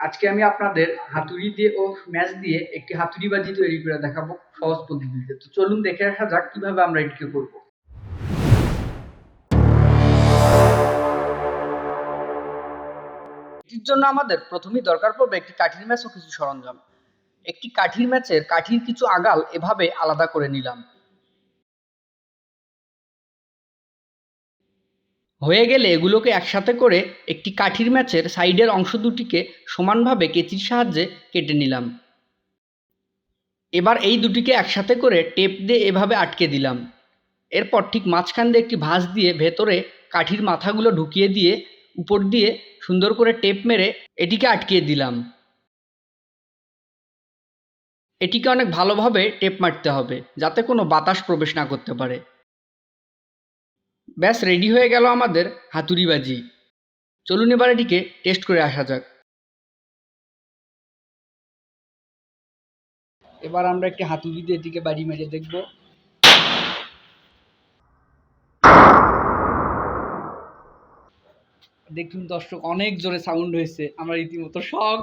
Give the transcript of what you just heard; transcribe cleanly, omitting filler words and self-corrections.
আজকে আমি আপনাদের হাতুড়ি দিয়ে ও ম্যাচ দিয়ে একটি হাতুড়িবাজি তৈরি করে দেখাবো সহজ পদ্ধতিতে। তো চলুন দেখে আসা যাক কিভাবে আমরা এটিকে করব। এটির জন্য আমাদের প্রথমেই দরকার পড়বে একটি কাঠির ম্যাচ ও কিছু সরঞ্জাম। একটি কাঠির ম্যাচের কাঠির কিছু আগাল এভাবে আলাদা করে নিলাম। হয়ে গেলে এগুলোকে একসাথে করে একটি কাঠির ম্যাচের সাইডের অংশ দুটিকে সমানভাবে কেচির সাহায্যে কেটে নিলাম। এবার এই দুটিকে একসাথে করে টেপ দিয়ে এভাবে আটকে দিলাম। এরপর ঠিক মাঝখান দিয়ে একটি ভাঁজ দিয়ে ভেতরে কাঠির মাথাগুলো ঢুকিয়ে দিয়ে উপর দিয়ে সুন্দর করে টেপ মেরে এটিকে আটকিয়ে দিলাম। এটিকে অনেক ভালোভাবে টেপ মারতে হবে যাতে কোনো বাতাস প্রবেশ না করতে পারে। ব্যাস রেডি হয়ে গেল আমাদের হাতুড়িবাজি। চলুন এবার এটিকে টেস্ট করে আসা যাক। এবার আমরা একটি হাতুড়ি দিয়ে এটিকে বাড়ি মেরে দেখব। দেখুন দর্শক, অনেক জোরে সাউন্ড হয়েছে। আমরা রীতিমতো শক।